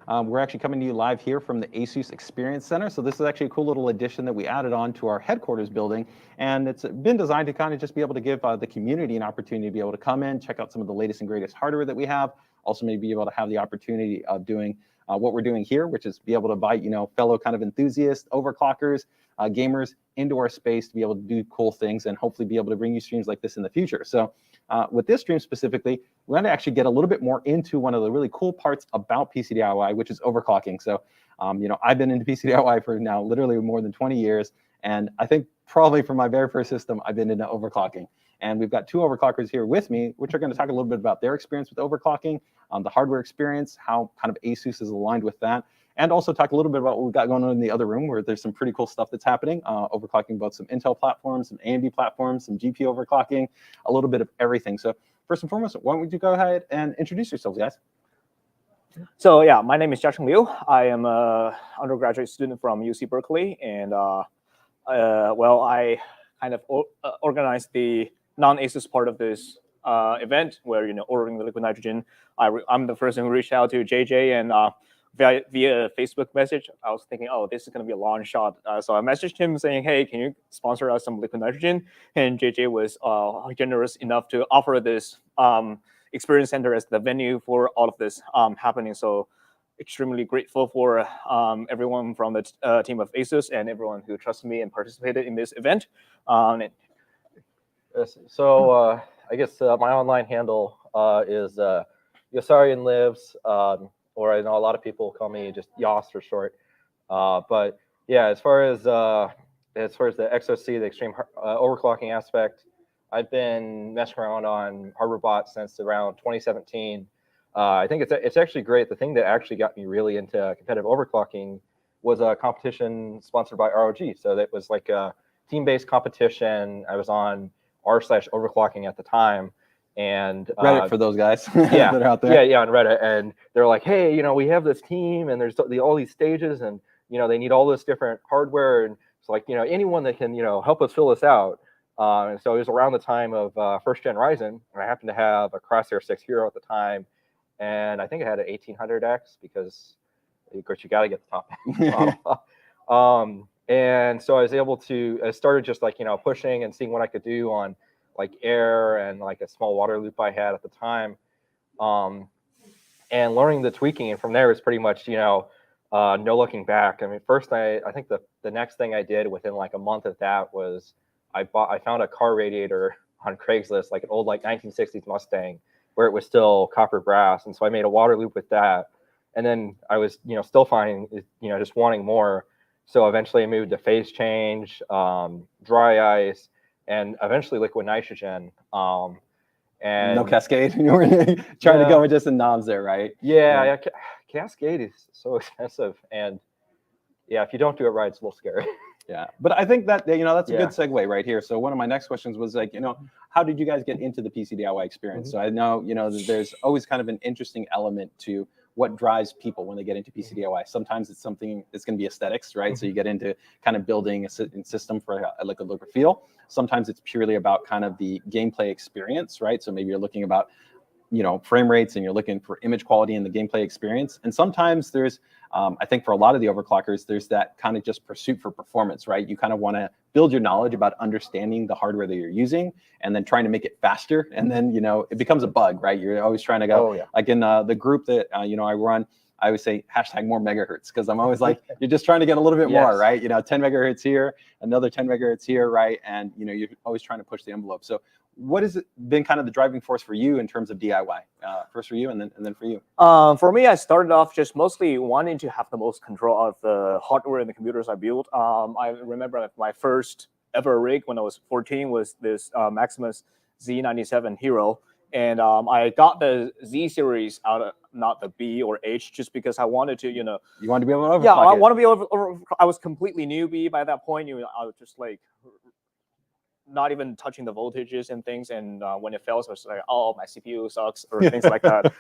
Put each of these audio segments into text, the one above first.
We're actually coming to you live here from the ASUS Experience Center. So this is actually a cool little addition that we added on to our headquarters building. And it's been designed to kind of just be able to give the community an opportunity to be able to come in, check out some of the latest and greatest hardware that we have. Also maybe be able to have the opportunity of doing what we're doing here, which is be able to invite, fellow kind of enthusiasts, overclockers, gamers into our space to be able to do cool things and hopefully be able to bring you streams like this in the future. So with this stream specifically, we want to actually get a little bit more into one of the really cool parts about PCDIY, which is overclocking. So, I've been into PCDIY for now literally more than 20 years. And I think probably from my very first system, I've been into overclocking. And we've got two overclockers here with me, which are going to talk a little bit about their experience with overclocking, the hardware experience, how kind of ASUS is aligned with that, and also talk a little bit about what we've got going on in the other room where there's some pretty cool stuff that's happening, overclocking both some Intel platforms, some AMD platforms, some GPU overclocking, a little bit of everything. So first and foremost, why don't you go ahead and introduce yourselves, guys? So yeah, my name is Jiacheng Liu. I am an undergraduate student from UC Berkeley, and well, I kind of organized the non-ASUS part of this event where ordering the liquid nitrogen. I'm the person who reached out to JJ and via Facebook message. I was thinking, oh, this is going to be a long shot. So I messaged him saying, hey, can you sponsor us some liquid nitrogen? And JJ was generous enough to offer this experience center as the venue for all of this happening. So extremely grateful for everyone from the team of ASUS and everyone who trusted me and participated in this event. So I guess my online handle is Yosarian Lives, or I know a lot of people call me just Yos for short. But yeah, as far as the XOC, the extreme overclocking aspect, I've been messing around on hardware bots since around 2017. I think it's actually great. The thing that actually got me really into competitive overclocking was a competition sponsored by ROG. So that was like a team-based competition. I was on r/overclocking at the time, and Reddit for those guys yeah, that are out there. Yeah, on Reddit, and they're like, hey, we have this team, and there's all these stages, and they need all this different hardware, and it's like anyone that can help us fill this out. And so it was around the time of first gen Ryzen, and I happened to have a Crosshair 6 Hero at the time, and I think I had an 1800X because of course you got to get the top model. And so I started just like, pushing and seeing what I could do on like air and like a small water loop I had at the time. And learning the tweaking. And from there was pretty much, no looking back. I mean, first, I think the next thing I did within like a month of that was I found a car radiator on Craigslist, like an old like 1960s Mustang where it was still copper brass. And so I made a water loop with that. And then I was, still finding, just wanting more. So eventually I moved to phase change, dry ice, and eventually liquid nitrogen. And no Cascade. You were trying to go with just the knobs there, right? Yeah. Cascade is so expensive, and yeah, if you don't do it right, it's a little scary. Yeah, but I think that that's a good segue right here. So one of my next questions was like, how did you guys get into the PCDIY experience? So I know there's always kind of an interesting element to what drives people when they get into PCDIY. Sometimes it's something that's going to be aesthetics, right? So you get into kind of building a system for like a look or feel. Sometimes it's purely about kind of the gameplay experience, right? So maybe you're looking about frame rates and you're looking for image quality in the gameplay experience. And sometimes there's, I think for a lot of the overclockers, there's that kind of just pursuit for performance, right? You kind of want to build your knowledge about understanding the hardware that you're using and then trying to make it faster. And then, it becomes a bug, right? You're always trying to go, like in the group that, I run, I always say hashtag more megahertz, because I'm always like, you're just trying to get a little bit more, right? 10 megahertz here, another 10 megahertz here, right? And, you're always trying to push the envelope. So what has it been kind of the driving force for you in terms of DIY? First for you and then for you. For me, I started off just mostly wanting to have the most control of the hardware and the computers I built. I remember my first ever rig when I was 14 was this MAXIMUS Z97 Hero. And I got the Z series out of not the B or H just because I wanted to, You wanted to be able to overclock Yeah, I want to be able to I was completely newbie by that point. I was just like not even touching the voltages and things. And when it fails, I was like, oh, my CPU sucks or things like that.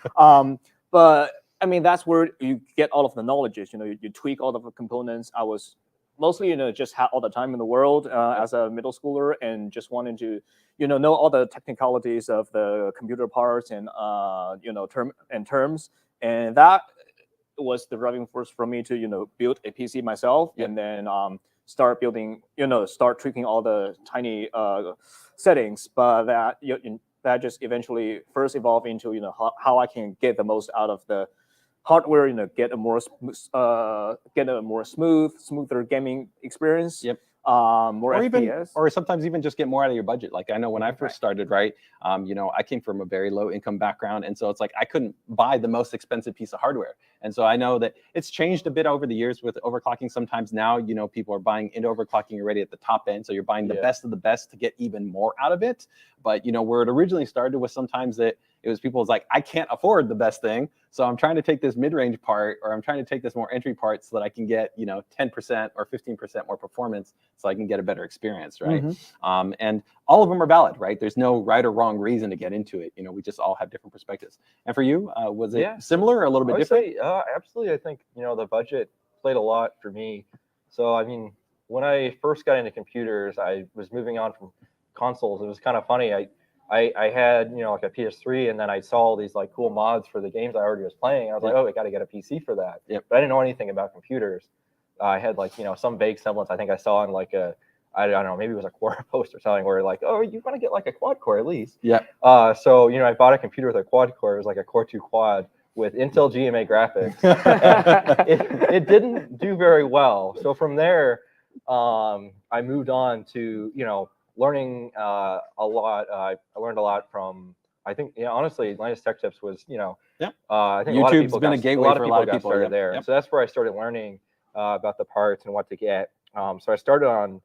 But I mean, that's where you get all of the knowledges. You tweak all of the components. I was mostly, just had all the time in the world as a middle schooler and just wanted to, know all the technicalities of the computer parts and, terms. And that was the driving force for me to build a PC myself, and then start building, start tweaking all the tiny settings. But that just eventually first evolved into how I can get the most out of the hardware, get a more smoother gaming experience. Yep. More or FPS. even, or sometimes even just get more out of your budget. Like I know when I first started, right, I came from a very low income background, and so it's like I couldn't buy the most expensive piece of hardware. And so I know that it's changed a bit over the years with overclocking. Sometimes now, people are buying into overclocking already at the top end, so you're buying the best of the best to get even more out of it. But where it originally started was sometimes that it was people's like, I can't afford the best thing, so I'm trying to take this mid-range part, or I'm trying to take this more entry part so that I can get 10% or 15% more performance, so I can get a better experience, right? And all of them are valid, right? There's no right or wrong reason to get into it. We just all have different perspectives. And for you, was it similar or a little bit different? Say, absolutely. I think the budget played a lot for me. So I mean, when I first got into computers, I was moving on from consoles. It was kind of funny. I had like a PS3, and then I saw all these like cool mods for the games I already was playing. I was like, oh, I got to get a PC for that. But I didn't know anything about computers. I had like some vague semblance. I think I saw on like I don't know, maybe it was a Quora post or something where like, oh, you want to get like a quad core at least. So I bought a computer with a quad core. It was like a Core 2 quad with Intel GMA graphics. it didn't do very well. So from there, I moved on to learning a lot. I learned a lot from, I think, honestly, Linus Tech Tips was, I think YouTube's been a gateway for a lot of people. Started there. So that's where I started learning about the parts and what to get. So I started on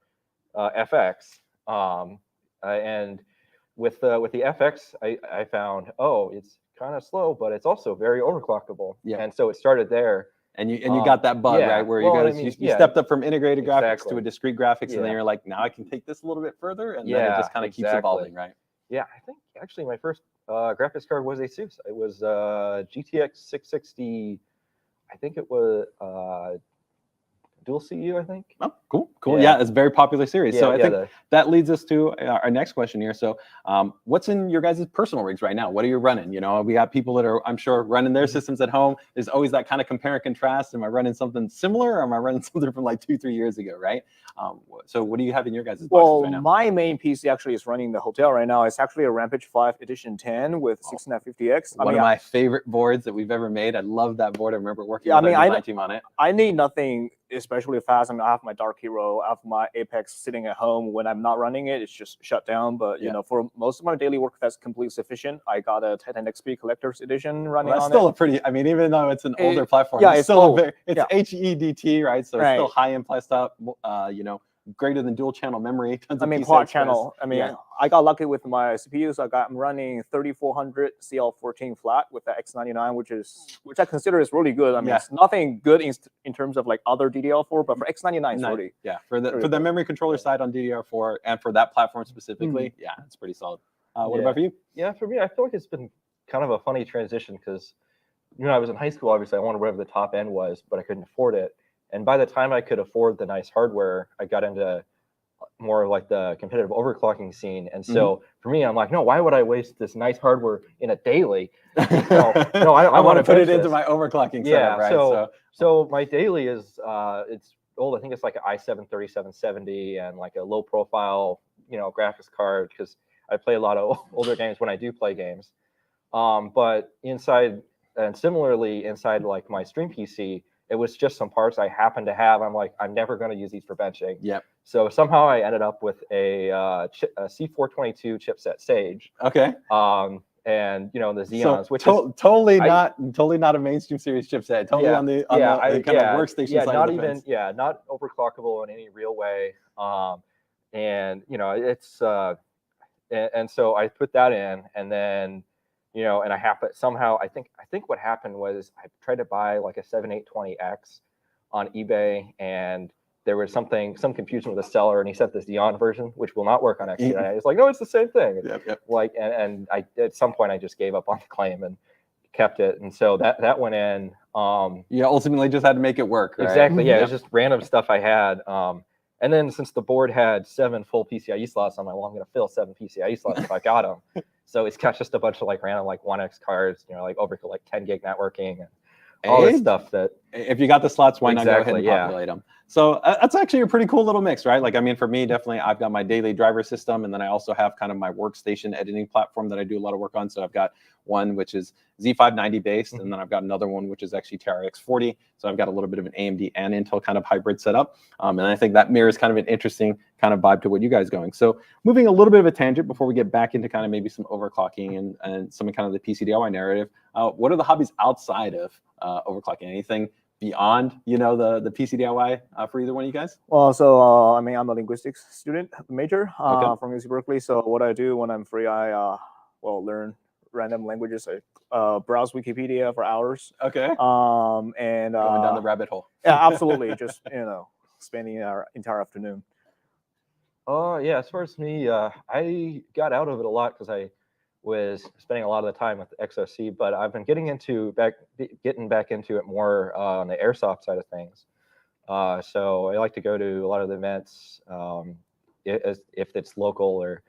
FX, and with the FX, I found, oh, it's kind of slow, but it's also very overclockable. And so it started there. And you got that bug, right, where you stepped up from integrated graphics to a discrete graphics, and then you're like, now I can take this a little bit further, and then it just kind of keeps evolving, right? Yeah, I think actually my first graphics card was ASUS. It was GTX 660. I think it was dual CPU, I think. Oh, cool. Yeah, it's a very popular series. So I think that leads us to our next question here. So what's in your guys' personal rigs right now? What are you running? We got people that are, I'm sure, running their systems at home. There's always that kind of compare and contrast. Am I running something similar, or am I running something from like 2-3 years ago, right? So what do you have in your guys' boxes right now? My main PC actually is running the hotel right now. It's actually a Rampage 5 Edition 10 with 6950X. One of my favorite boards that we've ever made. I love that board. I remember working with our design team on it. I need nothing especially fast. I have my Dark Hero, I have my Apex sitting at home. When I'm not running it, it's just shut down. But for most of my daily work, that's completely sufficient. I got a Titan XP Collector's Edition running on it. That's still a pretty, I mean, even though it's an older platform, it's still it's HEDT, right? So it's still high-end plus stuff, greater than dual channel memory. Tons of quad channel. I got lucky with my CPU, so I'm running 3400 CL14 flat with the X99, which I consider is really good. It's nothing good in terms of like other DDR4, but for X99, it's really for the memory controller side on DDR4 and for that platform specifically, it's pretty solid. What about for you? Yeah, for me, I feel like it's been kind of a funny transition because I was in high school. Obviously, I wanted whatever the top end was, but I couldn't afford it. And by the time I could afford the nice hardware, I got into more like the competitive overclocking scene. And so for me, I'm like, no, why would I waste this nice hardware in a daily? No, I want to put it into my overclocking setup, right? So my daily is it's old. I think it's like an i7 3770 and like a low profile, graphics card, because I play a lot of older games when I do play games. But inside, and similarly inside like my stream PC, it was just some parts I happened to have. I'm like, I'm never going to use these for benching. So somehow I ended up with a C422 chipset Sage. Okay. And the Xeons, which is totally not a mainstream series chipset. Totally on the kind of workstation side. Not even not overclockable in any real way. And it's and so I put that in, and then. And I have to somehow, I think what happened was I tried to buy like a 7820X on eBay, and there was some confusion with the seller, and he sent this Xeon version, which will not work on X99. It's like, no, it's the same thing. Like, and I at some point I just gave up on the claim and kept it, and so that went in. Ultimately just had to make it work. Right? Exactly. Yeah, it was just random stuff I had. And then since the board had 7 full PCIe slots, I'm like, well, I'm going to fill 7 PCIe slots if I got them. So it's got just a bunch of like random like 1X cards, like over like 10 gig networking. all this Hey, stuff that if you got the slots, why not go ahead Exactly, and yeah. populate them? So that's actually a pretty cool little mix, right? Like, I mean, for me, definitely, I've got my daily driver system, and then I also have kind of my workstation editing platform that I do a lot of work on. So I've got one which is Z590 based, and then I've got another one which is actually TRX 40. So I've got a little bit of an AMD and Intel kind of hybrid setup, and I think that mirrors kind of an interesting kind of vibe to what you guys are going. So moving a little bit of a tangent before we get back into kind of maybe some overclocking and some kind of the PCDIY narrative. What are the hobbies outside of overclocking? Anything beyond, you know, the PC DIY for either one of you guys? Well, so I mean, I'm a linguistics student major Okay. from UC Berkeley. So what I do when I'm free, I well, learn random languages. I browse Wikipedia for hours. Okay. And Going down the rabbit hole. yeah, absolutely. Just spending our entire afternoon. Oh yeah, as far as me, I got out of it a lot because I was spending a lot of the time with the XOC, but I've been getting back into it more on the airsoft side of things. So I like to go to a lot of the events, if it's local or,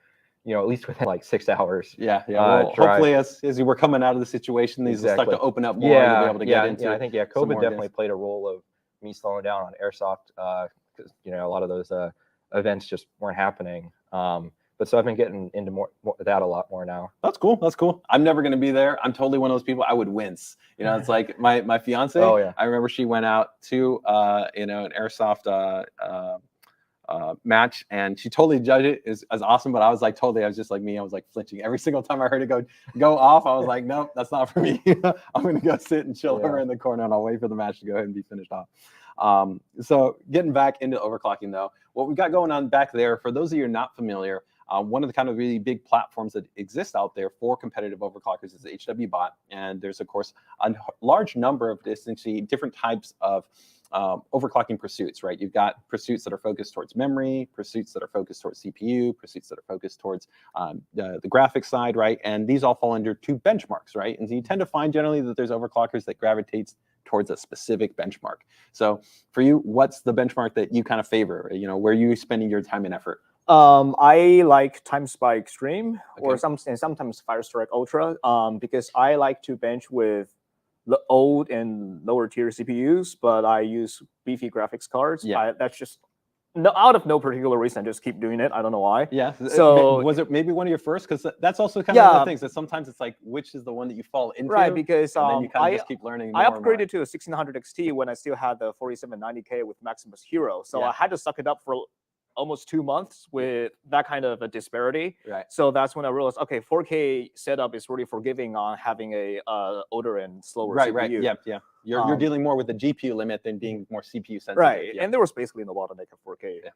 at least within like 6 hours. Yeah, yeah. Well, drive. hopefully, as you were coming out of the situation, these will start to Exactly. open up more. You'll be able to get into. I think some COVID more definitely games. played a role of me slowing down on airsoft because a lot of those events just weren't happening. But so I've been getting into more that a lot more now. That's cool. That's cool. I'm never going to be there. I'm totally one of those people. I would wince. It's like my fiance. Oh yeah. I remember she went out to an airsoft match, and she totally judged it as awesome. But I was just like me. I was like flinching every single time I heard it go off. I was like, nope, that's not for me. I'm going to go sit and chill over in the corner, and I'll wait for the match to go ahead and be finished off. So getting back into overclocking though, what we got going on back there, for those of you who are not familiar, one of the kind of really big platforms that exist out there for competitive overclockers is HWBot. And there's, of course, a large number of essentially different types of overclocking pursuits, right? You've got pursuits that are focused towards memory, pursuits that are focused towards CPU, pursuits that are focused towards the graphics side, right? And these all fall under two benchmarks, right? And so you tend to find generally that there's overclockers that gravitates towards a specific benchmark. So for you, what's the benchmark that you kind of favor? Where are you spending your time and effort? I like Time Spy Extreme or Okay. sometimes Firestrike Ultra because I like to bench with the old and lower tier CPUs, but I use beefy graphics cards. Yeah. That's just out of no particular reason. I just keep doing it. I don't know why. Yeah. So was it maybe one of your first? Because that's also kind of the things that sometimes it's like, which is the one that you fall into? Right, because and then you kind of just keep learning. I upgraded to a 1600 XT when I still had the 4790K with MAXIMUS Hero. So I had to suck it up for almost 2 months with that kind of a disparity. Right. So that's when I realized, okay, 4K setup is really forgiving on having a older and slower CPU. Right. Yeah. You're dealing more with the GPU limit than being more CPU sensitive. Right. Yeah. And there was basically no bottleneck of 4K. Yeah.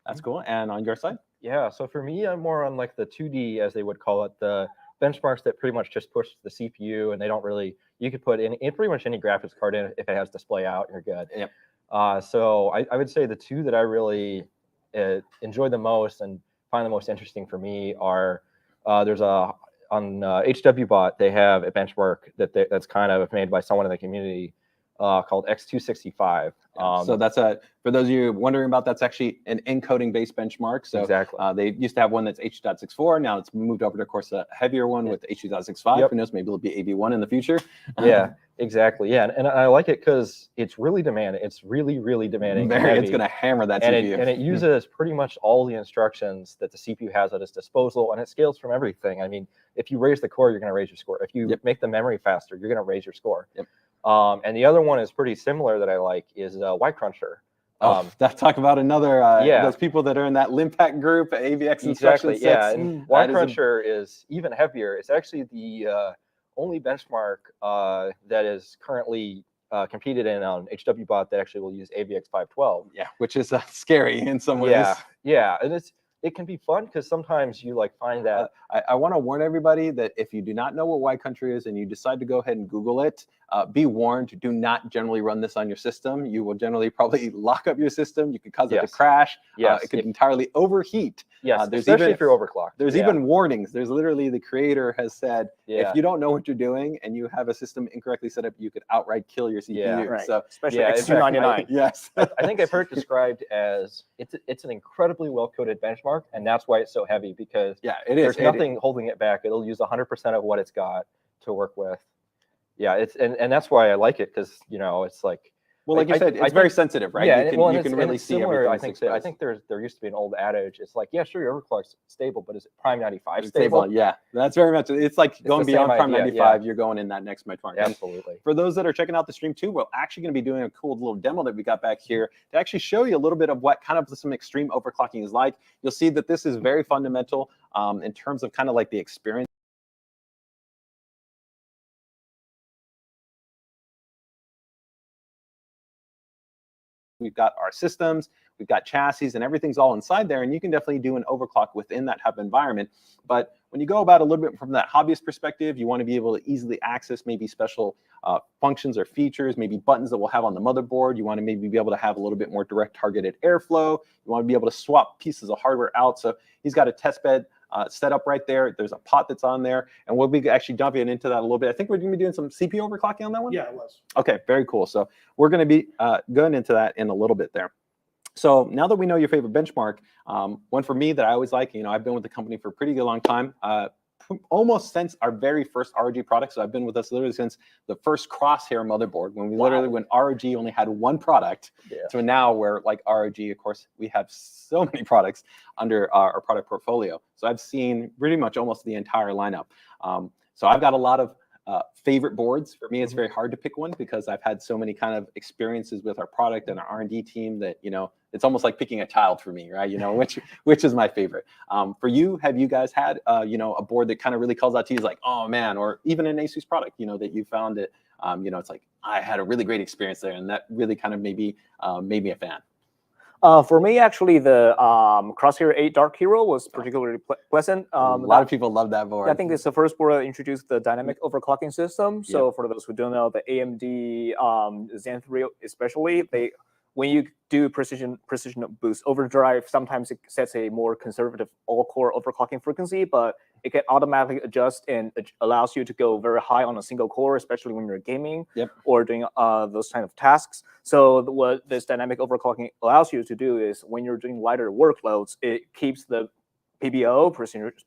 That's cool. And on your side? Yeah. So for me, I'm more on like the 2D, as they would call it, the benchmarks that pretty much just push the CPU, and they don't really. You could put in pretty much any graphics card in if it has display out, you're good. Yep. So I would say the two that I really enjoy the most and find the most interesting for me are on HWBot, they have a benchmark that's kind of made by someone in the community called X265. So that's for those of you wondering about, that's actually an encoding based benchmark. So exactly. They used to have one that's H.64. Now it's moved over to, of course, a heavier one with H.265. Yep. Who knows? Maybe it'll be AV1 in the future. Yeah, exactly. Yeah, and I like it because it's really demanding. It's really, really demanding. It's going to hammer that CPU. And it uses pretty much all the instructions that the CPU has at its disposal, and it scales from everything. I mean, if you raise the core, you're going to raise your score. If you make the memory faster, you're going to raise your score. Yep. And the other one is pretty similar that I like is Y-Cruncher. Talk about another those people that are in that Limpack group, AVX instruction sets. Yeah, and Y-Cruncher is even heavier. It's actually the only benchmark that is currently competed in on HWBot that actually will use AVX 512. Yeah, which is scary in some ways. Yeah, and it can be fun because sometimes you find that. I want to warn everybody that if you do not know what Y-Country is and you decide to go ahead and Google it, be warned, do not generally run this on your system. You will generally probably lock up your system. You could cause it to crash. It could entirely overheat. Yes, especially if you're overclocked. There's even warnings. There's literally, the creator has said, if you don't know what you're doing and you have a system incorrectly set up, you could outright kill your CPU. Yeah, right. So especially X299. Yes. I think I've heard it described as it's an incredibly well-coded benchmark, and that's why it's so heavy, because it is. There's nothing holding it back. It'll use 100% of what it's got to work with. yeah, it's and that's why I like it, because it's like, Well, like you I said, it's think- very sensitive, right? Yeah, You can, well, you and can it's really it's see similar. everything. I think there used to be an old adage. It's like, yeah, sure, your overclock's stable, but is it Prime 95 stable? Yeah, that's very much. It's like going the beyond same Prime idea, 95. You're going in that next benchmark. And Absolutely. for those that are checking out the stream too, we're actually going to be doing a cool little demo that we got back here to actually show you a little bit of what kind of some extreme overclocking is like. You'll see that this is very fundamental in terms of kind of like the experience. We've got our systems, we've got chassis, and everything's all inside there. And you can definitely do an overclock within that type of environment. But when you go about a little bit from that hobbyist perspective, you want to be able to easily access maybe special functions or features, maybe buttons that we'll have on the motherboard. You want to maybe be able to have a little bit more direct targeted airflow. You want to be able to swap pieces of hardware out. So he's got a test bed set up right there. There's a pot that's on there, and we'll be actually jumping into that a little bit. I think we're going to be doing some CPU overclocking on that one. Yeah, it was. Okay, very cool. So we're going to be going into that in a little bit there. So now that we know your favorite benchmark, one for me that I always like, I've been with the company for a pretty good long time, almost since our very first ROG product. So I've been with us literally since the first CROSSHAIR motherboard, when we when ROG only had one product, to now where like ROG, of course, we have so many products under our product portfolio. So I've seen pretty much almost the entire lineup. So I've got a lot of favorite boards. For me, it's very hard to pick one because I've had so many kind of experiences with our product and our R&D team that, it's almost like picking a child for me, right? Which is my favorite. For you, have you guys had, a board that kind of really calls out to you, like, oh man, or even an ASUS product, that you found it, it's like, I had a really great experience there, and that really kind of maybe made me a fan. For me, actually, the CROSSHAIR 8 Dark Hero was particularly pleasant. A lot of people love that board. I think it's the first board that introduced the dynamic overclocking system. So for those who don't know, the AMD Zen 3 especially, when you do precision boost overdrive, sometimes it sets a more conservative all-core overclocking frequency, but it can automatically adjust and allows you to go very high on a single core, especially when you're gaming or doing those kind of tasks. So what this dynamic overclocking allows you to do is when you're doing lighter workloads, it keeps the PBO,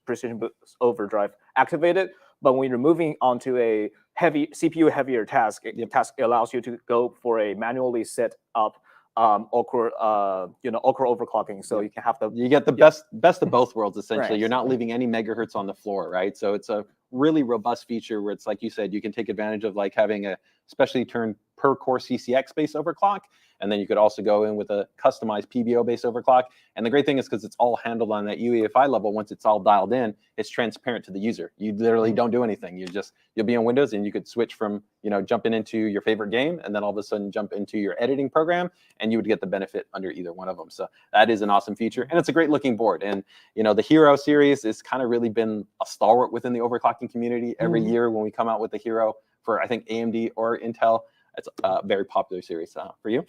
precision boost overdrive, activated. But when you're moving onto a heavy CPU heavier task, it allows you to go for a manually set up all-core overclocking, so you can have you get the best of both worlds essentially. Right. You're not leaving any megahertz on the floor, right? So it's a really robust feature where it's like you said, you can take advantage of like having a specially turned per core CCX based overclock, and then you could also go in with a customized PBO based overclock. And the great thing is because it's all handled on that UEFI level, once it's all dialed in, it's transparent to the user. You literally don't do anything. You'll be on Windows and you could switch from jumping into your favorite game and then all of a sudden jump into your editing program, and you would get the benefit under either one of them. So that is an awesome feature, and it's a great looking board. And the Hero series has kind of really been a stalwart within the overclocking community. Every year when we come out with the Hero for I think AMD or Intel, it's a very popular series. For you?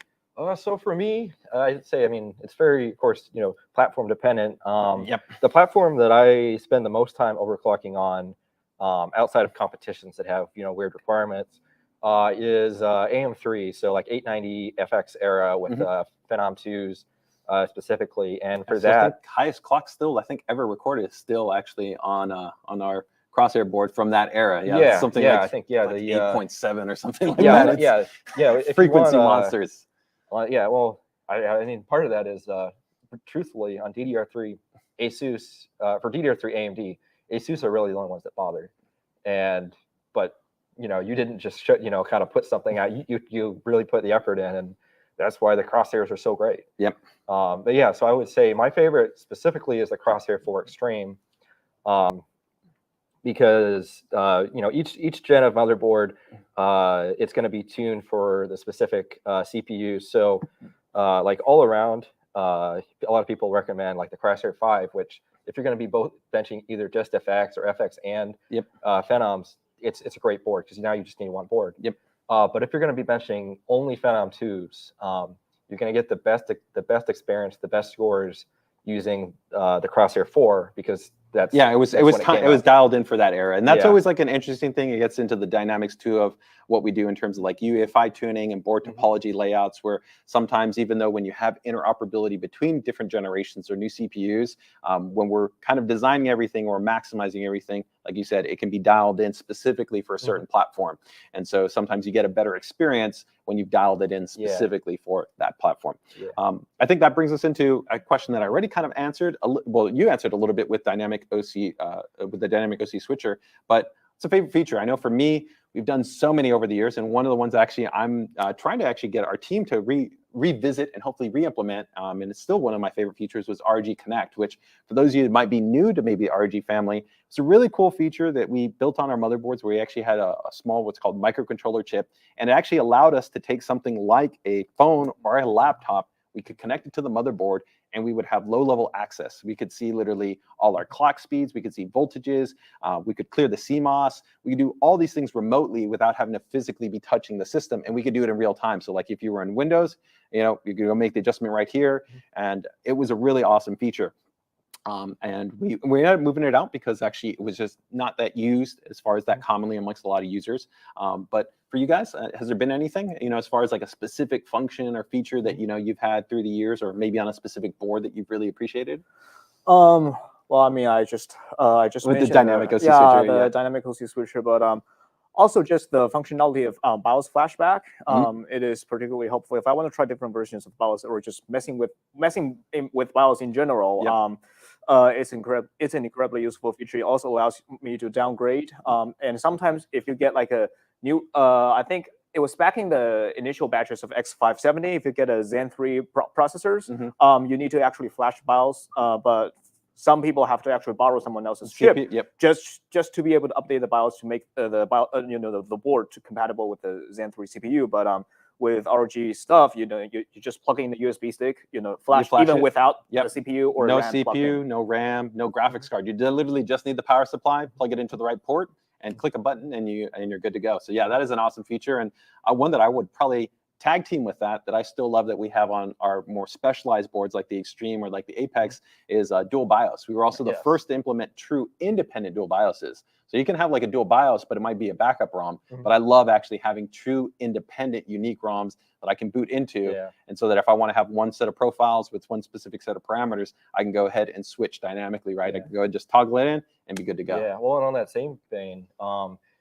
So for me, I'd say, it's very, of course, platform dependent. The platform that I spend the most time overclocking on, outside of competitions that have, weird requirements, is AM3. So like 890 FX era with Phenom 2s specifically. And for that, highest clock still I think ever recorded is still actually on our CROSSHAIR board from that era. Something like, I think the 8.7 or something like that. If frequency monsters. Well, I mean, part of that is, truthfully, on DDR3, ASUS, for DDR3 AMD, ASUS are really the only ones that bother. But you didn't just kind of put something out. You really put the effort in, and that's why the CROSSHAIRs are so great. But yeah, so I would say my favorite specifically is the CROSSHAIR 4 Extreme. Because each gen of motherboard, it's going to be tuned for the specific CPU. So like all around, a lot of people recommend like the CROSSHAIR 5, which if you're going to be both benching either just FX or FX and Phenoms, it's a great board because now you just need one board. But if you're going to be benching only Phenom 2s, you're going to get the best experience, the best scores using the CROSSHAIR 4 because it was dialed in for that era, and that's always like an interesting thing. It gets into the dynamics too of what we do in terms of like UEFI tuning and board topology layouts, where sometimes even though when you have interoperability between different generations or new CPUs, when we're kind of designing everything or maximizing everything, like you said, it can be dialed in specifically for a certain platform. And so sometimes you get a better experience when you've dialed it in specifically for that platform. I think that brings us into a question that I already kind of answered. Well, you answered a little bit with dynamic OC, with the dynamic OC switcher, but it's a favorite feature. I know for me, we've done so many over the years, and one of the ones actually I'm trying to actually get our team to revisit and hopefully re-implement, and it's still one of my favorite features, was RG Connect, which for those of you that might be new to maybe the RG family, it's a really cool feature that we built on our motherboards where we actually had a small, what's called microcontroller chip, and it actually allowed us to take something like a phone or a laptop, we could connect it to the motherboard, and we would have low-level access. We could see literally all our clock speeds, we could see voltages, we could clear the CMOS, we could do all these things remotely without having to physically be touching the system, and we could do it in real time. So like if you were in Windows, you know, you could go make the adjustment right here, and it was a really awesome feature. And we ended up moving it out because actually it was just not that used as far as that commonly amongst a lot of users. But for you guys, has there been anything, you know, as far as like a specific function or feature that, you know, you've had through the years, or maybe on a specific board that you've really appreciated? Well, I mean, I just With the dynamic OC switcher, the dynamic OC switcher, but also just the functionality of BIOS flashback. It is particularly helpful if I want to try different versions of BIOS, or just messing with BIOS in general. It's an incredibly useful feature. It also allows me to downgrade. And sometimes if you get like a new, I think it was back in the initial batches of X570, if you get a Zen 3 processors, you need to actually flash BIOS, but some people have to actually borrow someone else's chip just to be able to update the BIOS to make the board to compatible with the Zen 3 CPU. But with ROG stuff, you know, you just plug in the USB stick, you know, flash even it without the CPU or no RAM CPU, no RAM, no graphics card. You literally just need the power supply, plug it into the right port, and click a button, and you're good to go. So yeah, that is an awesome feature, and one that I would probably tag team with that I still love that we have on our more specialized boards like the Extreme or like the Apex is dual BIOS. We were also the first to implement true independent dual BIOSes. So you can have like a dual BIOS, but it might be a backup ROM. But I love actually having true independent unique ROMs that I can boot into. And so that if I want to have one set of profiles with one specific set of parameters, I can go ahead and switch dynamically, right? I can go ahead and just toggle it in and be good to go. Yeah, well, and on that same vein,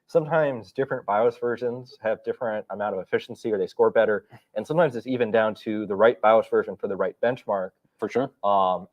sometimes different BIOS versions have different amount of efficiency, or they score better. And sometimes it's even down to the right BIOS version for the right benchmark. For sure.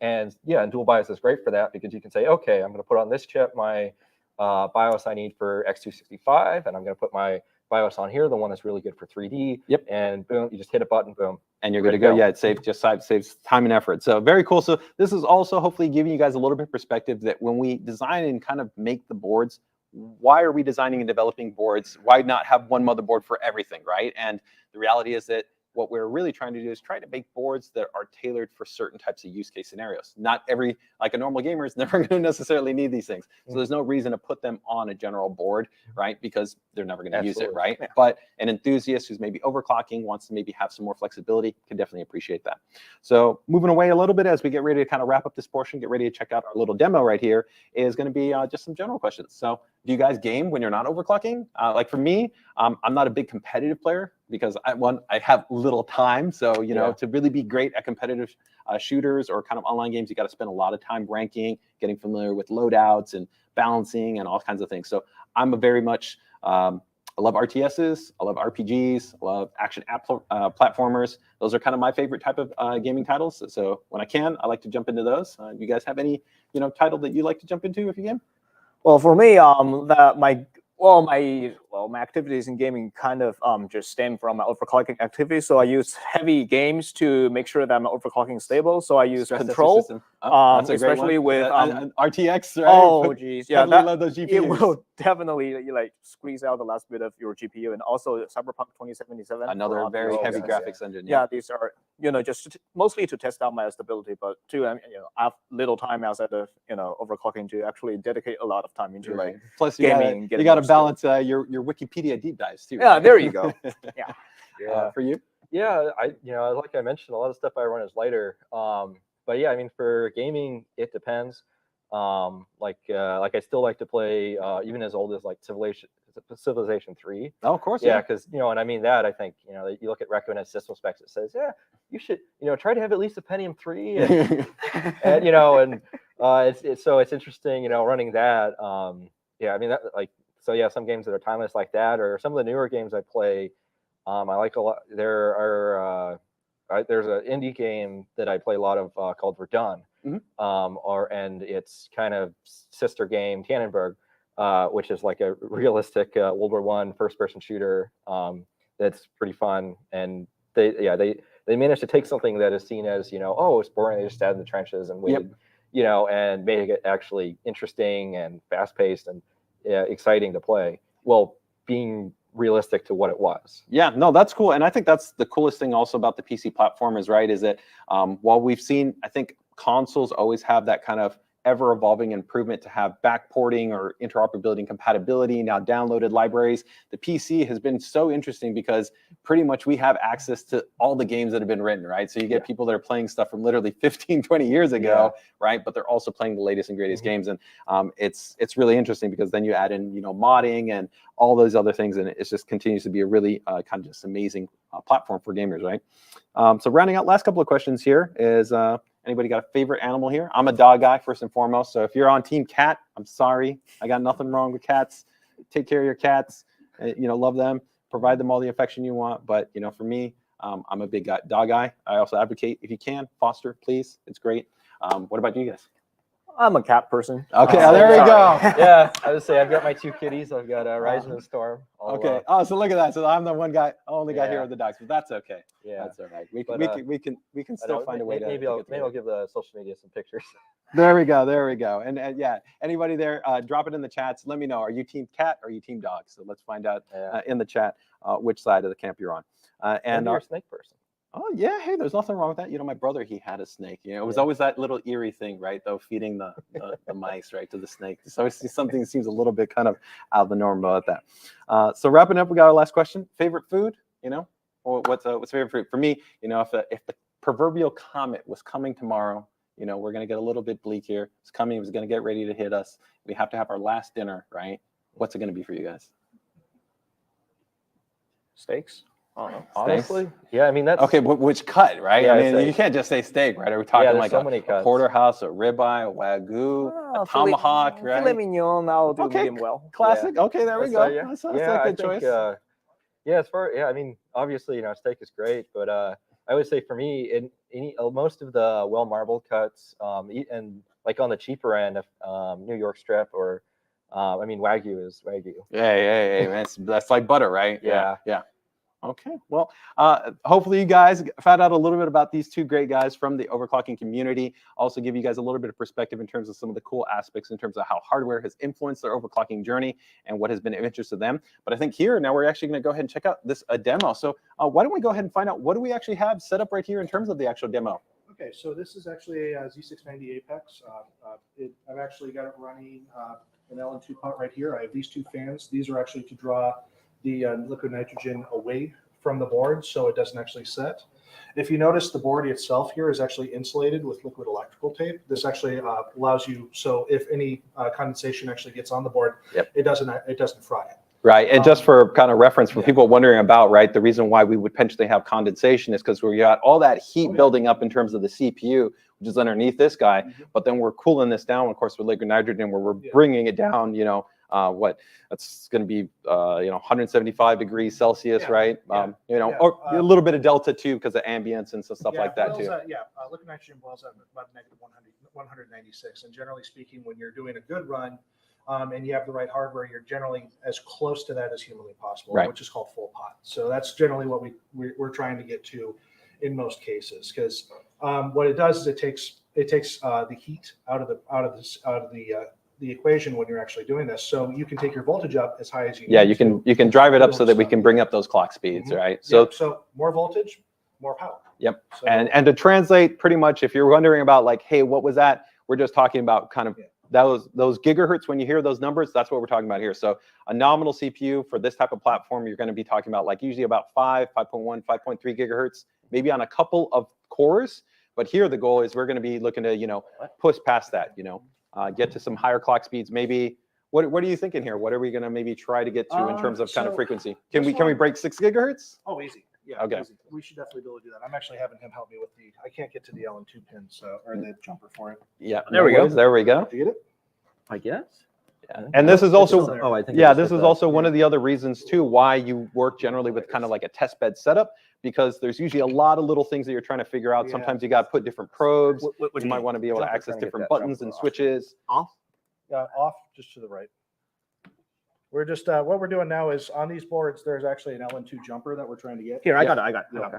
And yeah, and dual BIOS is great for that, because you can say, okay, I'm going to put on this chip my BIOS I need for X265, and I'm going to put my BIOS on here, the one that's really good for 3D. And boom, you just hit a button, boom, and you're good to go. Yeah, it saves time and effort. So very cool. So this is also hopefully giving you guys a little bit of perspective that when we design and kind of make the boards, why are we designing and developing boards? Why not have one motherboard for everything, right? And the reality is that what we're really trying to do is try to make boards that are tailored for certain types of use case scenarios. Not every, like a normal gamer is never going to necessarily need these things. So there's no reason to put them on a general board, right? Because they're never going to use it, right? But an enthusiast who's maybe overclocking, wants to maybe have some more flexibility, can definitely appreciate that. So moving away a little bit as we get ready to kind of wrap up this portion, get ready to check out our little demo right here, is going to be just some general questions. So do you guys game when you're not overclocking? Like for me, I'm not a big competitive player because I have little time. So, you know, to really be great at competitive shooters or kind of online games, you got to spend a lot of time ranking, getting familiar with loadouts and balancing and all kinds of things. So I'm a very much, I love RTSs, I love RPGs, I love action platformers. Those are kind of my favorite type of gaming titles. So when I can, I like to jump into those. You guys have any, you know, title that you like to jump into if you game? Well, for me, my activities in gaming kind of just stem from my overclocking activities. So I use heavy games to make sure that my overclocking is stable. So I use Control, especially with RTX. Right? Oh, geez, yeah, love those GPUs. It will definitely like squeeze out the last bit of your GPU, and also Cyberpunk 2077. Another very heavy graphics engine. Yeah, these are just mostly to test out my stability, but too, I have little time outside of overclocking to actually dedicate a lot of time into Plus gaming. You got to balance your Wikipedia deep dives too. Yeah, there you go. For you? Yeah, like I mentioned, a lot of stuff I run is lighter. But yeah, I mean, for gaming, it depends. Like I still like to play even as old as like Civilization 3. Oh, of course. Yeah, because and I mean that I think you look at recommended system specs, it says you should try to have at least a Pentium 3, and it's interesting running that. yeah, I mean, that, like, so yeah, some games that are timeless like that, or some of the newer games I play, I like a lot. There are there's an indie game that I play a lot of called Verdun, and it's kind of sister game Tannenberg, which is like a realistic World War I first-person shooter that's pretty fun. And they managed to take something that is seen as, you know, oh, it's boring, they just sat in the trenches and waited, you know, and make it actually interesting and fast-paced and exciting to play, while being realistic to what it was. Yeah, no, that's cool. And I think that's the coolest thing also about the PC platform is, right, is that while we've seen, I think consoles always have that kind of ever evolving improvement to have backporting or interoperability and compatibility, now downloaded libraries. The PC has been so interesting because pretty much we have access to all the games that have been written, right? So you get people that are playing stuff from literally 15, 20 years ago, right? But they're also playing the latest and greatest games. And it's really interesting because then you add in, you know, modding and all those other things, and it just continues to be a really kind of just amazing platform for gamers, right? So rounding out, last couple of questions here is, anybody got a favorite animal here? I'm a dog guy, first and foremost. So if you're on Team Cat, I'm sorry. I got nothing wrong with cats. Take care of your cats. You know, love them. Provide them all the affection you want. But, you know, for me, I'm a big dog guy. I also advocate, if you can, foster, please. It's great. What about you guys? I'm a cat person. Okay, there we go. Yeah, I would say I've got my two kitties. I've got Ryzen and Storm. Okay. So look at that. So I'm the only guy here with the dogs, but that's okay. Yeah, that's all right. We can still find a way to. Maybe I'll give the social media some pictures. There we go. There we go. And yeah, anybody there, drop it in the chats. Let me know. Are you Team Cat or are you Team Dog? So let's find out in the chat which side of the camp you're on. And you're a snake person. Oh yeah, hey, there's nothing wrong with that. You know, my brother, he had a snake. You know, it was always that little eerie thing, right? Though feeding the mice, right, to the snake. So something seems a little bit kind of out of the norm about that. So wrapping up, we got our last question. Favorite food? You know, or what's favorite food for me? You know, if the proverbial comet was coming tomorrow, you know, we're gonna get a little bit bleak here. It's coming. It was gonna get ready to hit us. We have to have our last dinner, right? What's it gonna be for you guys? Steaks. Honestly, yeah, I mean that's okay. But which cut, right? Yeah, I mean, you can't just say steak, right? Are we talking like a porterhouse, a ribeye, a wagyu, a tomahawk, right? Filet mignon. I'll do medium well. Classic. Yeah. Okay, there we go. That's a good choice. I mean, obviously, you know, steak is great, but I would say for me, most of the well marbled cuts, and like on the cheaper end of New York strip or, I mean, wagyu is wagyu. Hey, that's like butter, right? Yeah. Okay, well, hopefully you guys found out a little bit about these two great guys from the overclocking community. Also give you guys a little bit of perspective in terms of some of the cool aspects in terms of how hardware has influenced their overclocking journey and what has been of interest to them. But I think here, now we're actually gonna go ahead and check out this demo. So why don't we go ahead and find out what do we actually have set up right here in terms of the actual demo? Okay, so this is actually a Z690 Apex. I've actually got it running an LN2 pot right here. I have these two fans. These are actually to draw the liquid nitrogen away from the board so it doesn't actually set. If you notice, the board itself here is actually insulated with liquid electrical tape. This actually allows you, so if any condensation actually gets on the board, it doesn't fry it. Right, and just for kind of reference for people wondering about, right, the reason why we would potentially have condensation is because we got all that heat building up in terms of the CPU, which is underneath this guy, but then we're cooling this down, of course, with liquid nitrogen, where we're bringing it down, you know, that's going to be, you know, 175 degrees Celsius, right? You know, or a little bit of delta too, because of ambience and stuff like that too. Liquid nitrogen boils at about negative 196. And generally speaking, when you're doing a good run and you have the right hardware, you're generally as close to that as humanly possible, which is called full pot. So that's generally what we're trying to get to in most cases, because what it does is it takes the heat out of the equation when you're actually doing this, so you can take your voltage up as high as you need. You can drive it up so that we can bring up those clock speeds, right? So more voltage, more power. Yep. So, and to translate, pretty much, if you're wondering about like, hey, what was that? We're just talking about kind of those gigahertz. When you hear those numbers, that's what we're talking about here. So a nominal CPU for this type of platform, you're going to be talking about like usually about 5.1, 5.3 gigahertz, maybe on a couple of cores. But here the goal is we're going to be looking to, you know, push past that, you know. Get to some higher clock speeds. Maybe what are you thinking here? What are we going to maybe try to get to in terms of kind of frequency? Can we break 6 gigahertz? Oh, easy. Yeah. Okay. Easy. We should definitely be able to do that. I'm actually having him help me with I can't get to the LN2 pin, or the jumper for it. Yeah. There we go. There we go. Did you get it? I guess. And this is also, still there. oh, I think. yeah, this is also one of the other reasons too why you work generally with kind of like a test bed setup, because there's usually a lot of little things that you're trying to figure out. Yeah. Sometimes you got to put different probes. What do You might want to be able to Jumper, access trying to get different that buttons jumper and off. switches. Off? Off, just to the right. We're just, what we're doing now is on these boards, there's actually an LN2 jumper that we're trying to get. Here, I Yeah. got it. Yeah. Okay.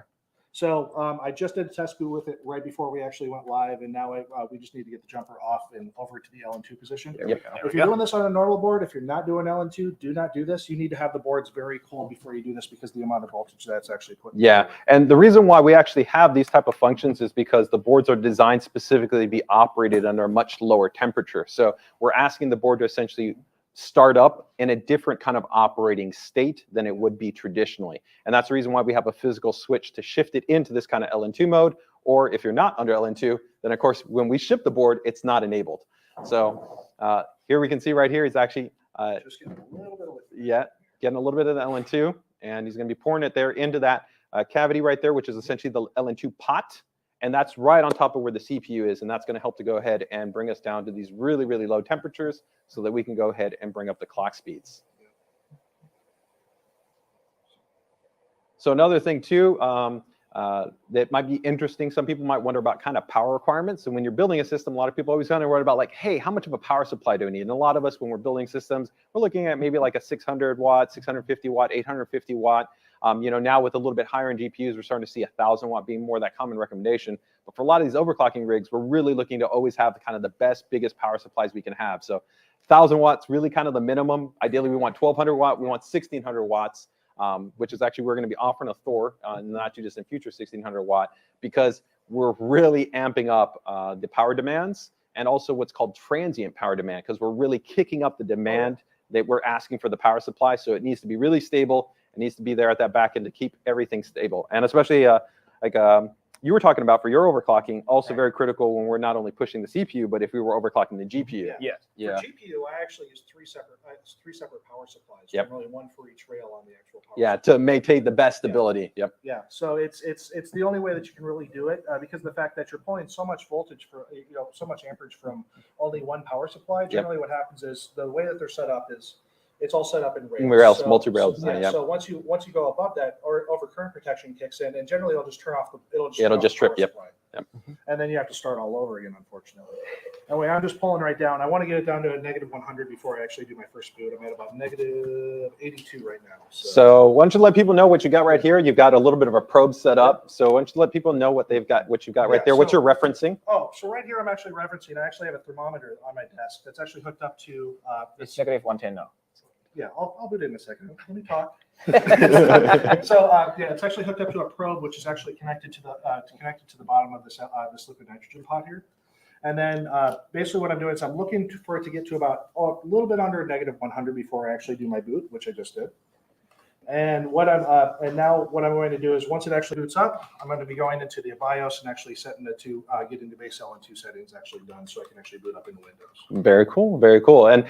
So I just did a test boot with it right before we actually went live, and now we just need to get the jumper off and over to the LN2 position. There we Yep. go. If you're doing this on a normal board, if you're not doing LN2, do not do this. You need to have the boards very cold before you do this because the amount of voltage that's actually put. Yeah, and the reason why we actually have these type of functions is because the boards are designed specifically to be operated under a much lower temperature. So we're asking the board to essentially start up in a different kind of operating state than it would be traditionally. And that's the reason why we have a physical switch to shift it into this kind of LN2 mode. Or if you're not under LN2, then of course, when we ship the board, it's not enabled. So here we can see right here, he's actually, Just getting a little bit of yeah, getting a little bit of the LN2, and he's going to be pouring it there into that cavity right there, which is essentially the LN2 pot. And that's right on top of where the CPU is. And that's going to help to go ahead and bring us down to these really, really low temperatures so that we can go ahead and bring up the clock speeds. So another thing too, that might be interesting. Some people might wonder about kind of power requirements. And when you're building a system, a lot of people always kind of worry about like, hey, how much of a power supply do we need? And a lot of us, when we're building systems, we're looking at maybe like a 600 watt, 650 watt, 850 watt. Now with a little bit higher end GPUs, we're starting to see 1,000 watt being more that common recommendation. But for a lot of these overclocking rigs, we're really looking to always have kind of the best, biggest power supplies we can have. So 1,000 watts, really kind of the minimum. Ideally, we want 1,200 watt. We want 1,600 watts, which is actually, we're going to be offering a Thor, not too distant future, 1,600 watt, because we're really amping up the power demands and also what's called transient power demand, because we're really kicking up the demand that we're asking for the power supply. So it needs to be really stable. It needs to be there at that back end to keep everything stable. And especially you were talking about for your overclocking, also very critical when we're not only pushing the CPU, but if we were overclocking the GPU. Yeah. Yeah. For GPU, I actually use three separate power supplies. Yep. Generally one for each rail on the actual power. Yeah, supply. to maintain the best stability. Yep. Yeah, so it's the only way that you can really do it because of the fact that you're pulling so much voltage for so much amperage from only one power supply. Generally, what happens is the way that they're set up is it's all set up in rails. Rails, multi-rail design. Yeah. So once you go above that, or overcurrent protection kicks in, and generally it'll just turn off the It'll just trip. Yep. Yep. And then you have to start all over again, unfortunately. Anyway, I'm just pulling right down. I want to get it down to a negative 100 before I actually do my first boot. I'm at about negative 82 right now. So why don't you let people know what you got right here? You've got a little bit of a probe set up. So why don't you let people know what you've got right there, what you're referencing? Oh, so right here I'm actually referencing. I actually have a thermometer on my desk that's actually hooked up to. It's negative 110 now. Yeah, I'll boot it in a second. Let me talk. So it's actually hooked up to a probe, which is actually connected to the bottom of this liquid nitrogen pot here. And then basically what I'm doing is I'm looking for it to get to about a little bit under negative 100 before I actually do my boot, which I just did. And now what I'm going to do is once it actually boots up, I'm going to be going into the BIOS and actually setting it to get into base LN2 settings actually done, so I can actually boot up into Windows. Very cool, very cool. And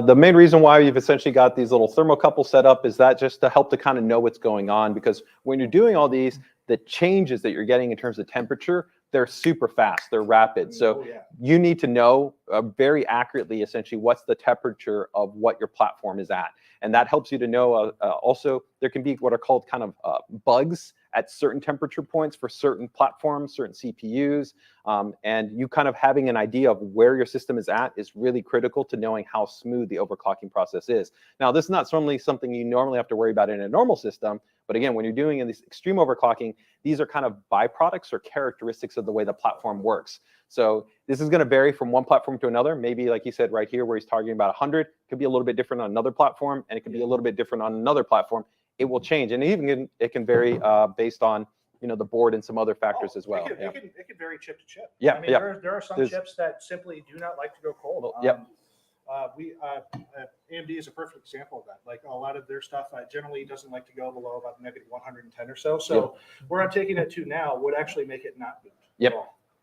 the main reason why you've essentially got these little thermocouples set up is that just to help to kind of know what's going on, because when you're doing all these, the changes that you're getting in terms of temperature, they're super fast, they're rapid. So you need to know very accurately, essentially, what's the temperature of what your platform is at. And that helps you to know also there can be what are called kind of bugs at certain temperature points for certain platforms, certain CPUs. And you kind of having an idea of where your system is at is really critical to knowing how smooth the overclocking process is. Now, this is not certainly something you normally have to worry about in a normal system. But again, when you're doing in this extreme overclocking, these are kind of byproducts or characteristics of the way the platform works. So this is going to vary from one platform to another. Maybe like you said right here, where he's targeting about 100, could be a little bit different on another platform, and it could be a little bit different on another platform. It will change, and it can vary based on the board and some other factors as well. It can vary chip to chip. Yeah, I mean, there are some chips that simply do not like to go cold. AMD is a perfect example of that. Like a lot of their stuff generally doesn't like to go below about negative 110 or so. So where I'm taking it to now would actually make it not boot.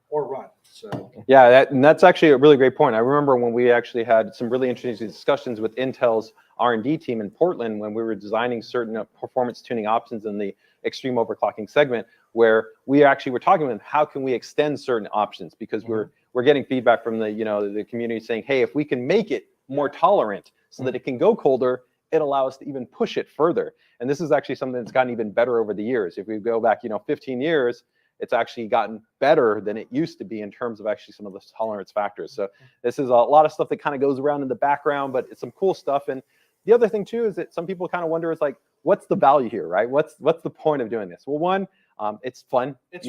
Or run. So yeah, that's actually a really great point. I remember when we actually had some really interesting discussions with Intel's R&D team in Portland when we were designing certain performance tuning options in the extreme overclocking segment, where we actually were talking about how can we extend certain options, because we're getting feedback from the the community saying, hey, if we can make it more tolerant so that it can go colder, it allows us to even push it further. And this is actually something that's gotten even better over the years. If we go back, 15 years, it's actually gotten better than it used to be in terms of actually some of the tolerance factors. So this is a lot of stuff that kind of goes around in the background, but it's some cool stuff. And the other thing too is that some people kind of wonder, is like, what's the value here, right? What's the point of doing this? Well, one, it's fun. It's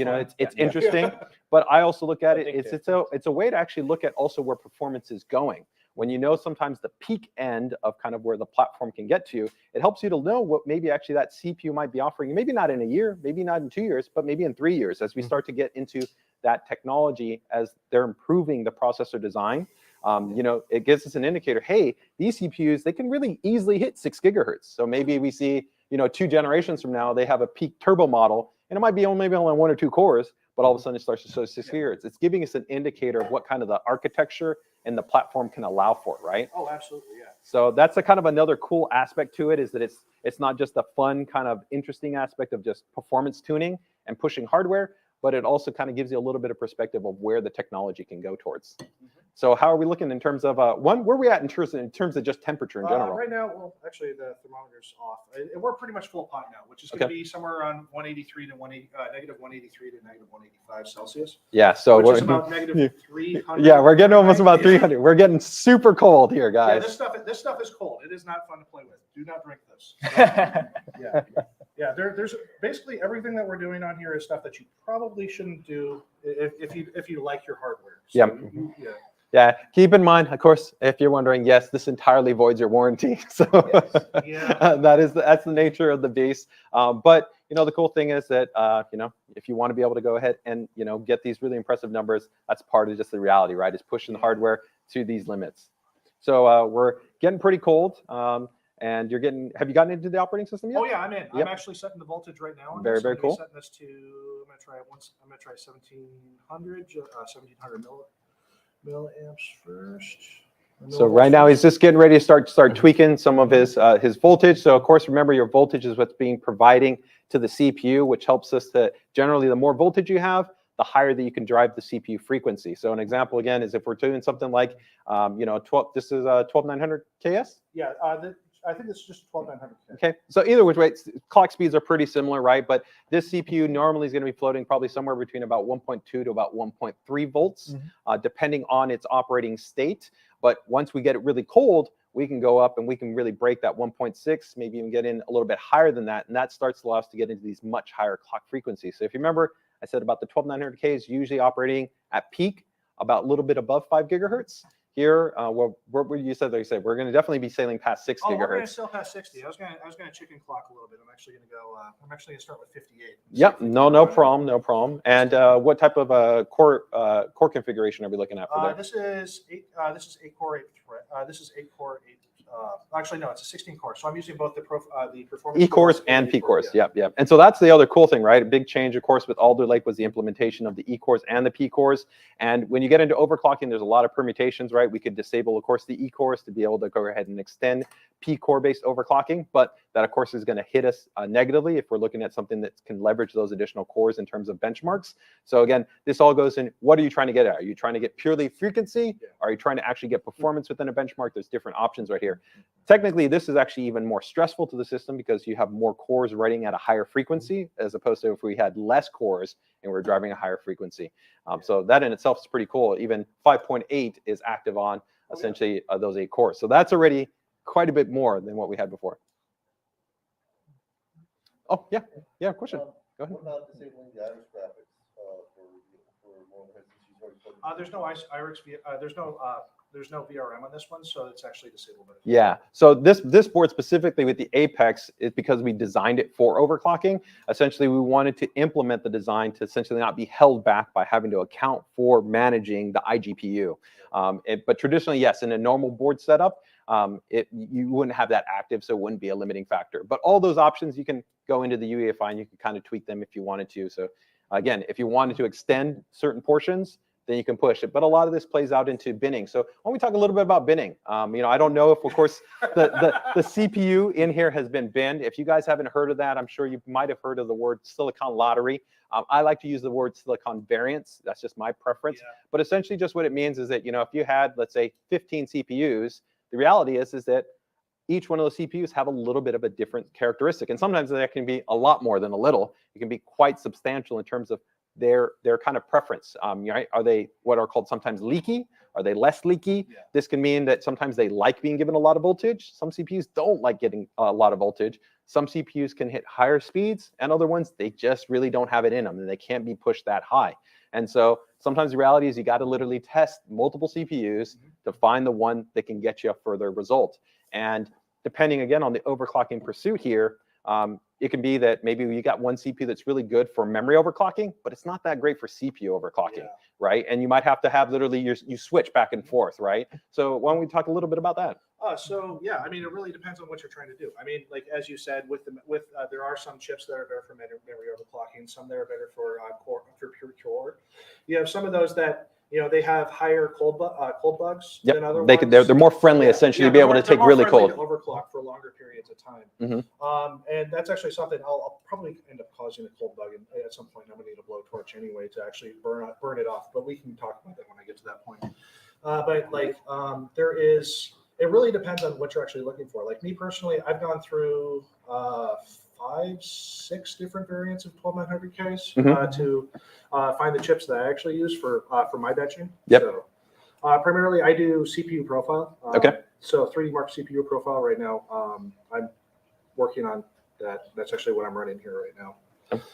interesting. But I also look at it, it's a way to actually look at also where performance is going. When you know sometimes the peak end of kind of where the platform can get to, it helps you to know what maybe actually that CPU might be offering you, maybe not in a year, maybe not in 2 years, but maybe in 3 years, as we start to get into that technology, as they're improving the processor design. It gives us an indicator, hey, these CPUs, they can really easily hit 6 gigahertz. So maybe we see, 2 generations from now, they have a peak turbo model, and it might be maybe only 1 or 2 cores, but all of a sudden it starts to show 6 gigahertz. It's giving us an indicator of what kind of the architecture and the platform can allow for, right? Oh, absolutely, yeah. So that's a kind of another cool aspect to it, is that it's not just a fun kind of interesting aspect of just performance tuning and pushing hardware, but it also kind of gives you a little bit of perspective of where the technology can go towards. So how are we looking in terms of, where are we at in terms of just temperature in general? Right now, well, actually the thermometer's off. We're pretty much full pot now, which is going to be somewhere around -183 to negative 183 to negative 185 Celsius. Yeah, so which is about negative 300. Yeah, we're getting almost about 300. We're getting super cold here, guys. Yeah, this stuff is cold. It is not fun to play with. Do not drink this. There's basically everything that we're doing on here is stuff that you probably shouldn't do if you like your hardware. So Yeah, keep in mind, of course, if you're wondering, yes, this entirely voids your warranty. So that's the nature of the beast. But the cool thing is that if you want to be able to go ahead and get these really impressive numbers, that's part of just the reality, right? Is pushing the hardware to these limits. So we're getting pretty cold. And have you gotten into the operating system yet? Oh yeah, I'm in. I'm actually setting the voltage right now. Very cool. Setting this to, I'm gonna try 1700 milliamps first. So right now he's just getting ready to start tweaking some of his voltage. So of course, remember, your voltage is what's being providing to the CPU, which helps us to generally, the more voltage you have, the higher that you can drive the CPU frequency. So an example again is if we're doing something like, 12. This is 12900 KS. Yeah, I think it's just 12900. Okay, so either which way, clock speeds are pretty similar, right? But this CPU normally is going to be floating probably somewhere between about 1.2 to about 1.3 volts, depending on its operating state. But once we get it really cold, we can go up and we can really break that 1.6, maybe even get in a little bit higher than that. And that starts to allow us to get into these much higher clock frequencies. So if you remember, I said about the 12900K is usually operating at peak about a little bit above 5 gigahertz. Here, what you said? Like you said, we're going to definitely be sailing past 6 gigahertz. We're going to sail past 60. I was going to chicken clock a little bit. I'm actually going to go. I'm actually going to start with 58. Yep. No problem. And what type of core configuration are we looking at for there? This is 8 core 8 thread. This is 8 core 8. Actually, no, it's a 16 core. So I'm using both the performance E-cores and P-cores. Yep. And so that's the other cool thing, right? A big change, of course, with Alder Lake was the implementation of the E-cores and the P-cores. And when you get into overclocking, there's a lot of permutations, right? We could disable, of course, the E-cores to be able to go ahead and extend P-core-based overclocking, but that, of course, is going to hit us negatively if we're looking at something that can leverage those additional cores in terms of benchmarks. So again, this all goes in, what are you trying to get at? Are you trying to get purely frequency? Are you trying to actually get performance within a benchmark? There's different options right here. Technically, this is actually even more stressful to the system because you have more cores running at a higher frequency as opposed to if we had less cores and we're driving a higher frequency. So that in itself is pretty cool. Even 5.8 is active on essentially those 8 cores. So that's already quite a bit more than what we had before. Oh, yeah, question. Go ahead. What about disabling the iris graphics for more of the There's no IRIX. There's no VRM on this one, so it's actually disabled. Yeah. So this board specifically with the Apex is because we designed it for overclocking. Essentially, we wanted to implement the design to essentially not be held back by having to account for managing the iGPU. But traditionally, yes, in a normal board setup, you wouldn't have that active, so it wouldn't be a limiting factor. But all those options, you can go into the UEFI and you can kind of tweak them if you wanted to. So again, if you wanted to extend certain portions, then you can push it. But a lot of this plays out into binning. So why don't we talk a little bit about binning? I don't know if, of course, the CPU in here has been binned. If you guys haven't heard of that, I'm sure you might have heard of the word silicon lottery. I like to use the word silicon variance. That's just my preference. Yeah. But essentially just what it means is that, if you had, let's say, 15 CPUs, the reality is that each one of those CPUs have a little bit of a different characteristic. And sometimes that can be a lot more than a little. It can be quite substantial in terms of their kind of preference. Right? Are they what are called sometimes leaky? Are they less leaky? Yeah. This can mean that sometimes they like being given a lot of voltage. Some CPUs don't like getting a lot of voltage. Some CPUs can hit higher speeds, and other ones, they just really don't have it in them, and they can't be pushed that high. And so sometimes the reality is you got to literally test multiple CPUs to find the one that can get you a further result. And depending, again, on the overclocking pursuit here, it can be that maybe you got one CPU that's really good for memory overclocking, but it's not that great for CPU overclocking, right? And you might have to have literally you switch back and forth, right? So why don't we talk a little bit about that? So yeah, I mean, it really depends on what you're trying to do. I mean, like as you said, there are some chips that are better for memory overclocking, some that are better for pure core. You have some of those that they have higher cold bugs than other ones. They're more friendly essentially to be able to take really cold. To overclock for longer periods of time. And that's actually something I'll probably end up causing a cold bug, and at some point I'm gonna need a blowtorch anyway to actually burn it off. But we can talk about that when I get to that point. But like it really depends on what you're actually looking for. Like me personally, I've gone through 5-6 different variants of 12900Ks to find the chips that I actually use for my benching. Yep. So primarily I do CPU profile. Okay. So 3D Mark CPU profile right now. I'm working on that. That's actually what I'm running here right now.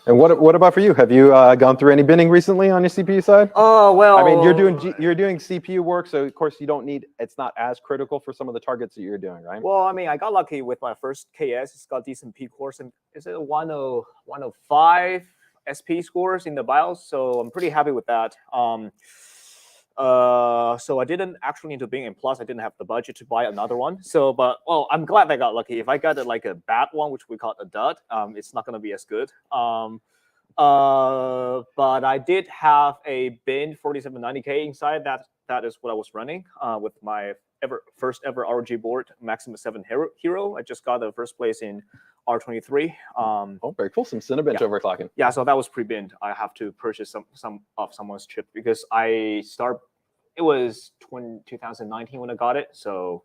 And what about for you? Have you gone through any binning recently on your CPU side? Oh, well. I mean, you're doing CPU work, so of course you don't need. It's not as critical for some of the targets that you're doing, right? Well, I mean, I got lucky with my first KS. It's got decent P cores, and is it 105 SP scores in the BIOS? So I'm pretty happy with that. So I didn't actually need to bing, and plus I didn't have the budget to buy another one. So, but well, I'm glad I got lucky. If I got like a bad one, which we call a dud, it's not gonna be as good. But I did have a bin 4790K inside. That is what I was running with my first ever ROG board, MAXIMUS 7 Hero. I just got the first place in R23. Oh, very cool. Some Cinebench overclocking. Yeah, so that was pre-binned. I have to purchase some of someone's chip because it was 2019 when I got it, so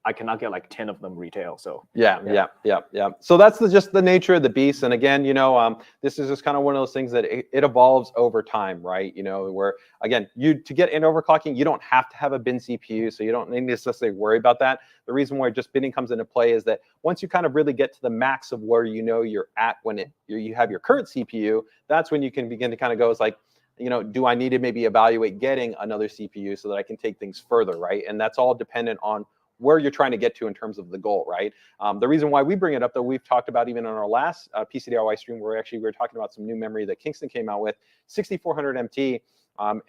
I cannot get like 10 of them retail. So yeah. So that's just the nature of the beast. And again, this is just kind of one of those things that it evolves over time, right? Where again, to get in overclocking, you don't have to have a bin CPU, so you don't need to necessarily worry about that. The reason why just binning comes into play is that once you kind of really get to the max of where you're at when you have your current CPU, that's when you can begin to kind of go, it's like, do I need to maybe evaluate getting another CPU so that I can take things further, right? And that's all dependent on where you're trying to get to in terms of the goal, right? The reason why we bring it up, though, we've talked about even on our last PCDIY stream, where we were talking about some new memory that Kingston came out with, 6400 MT,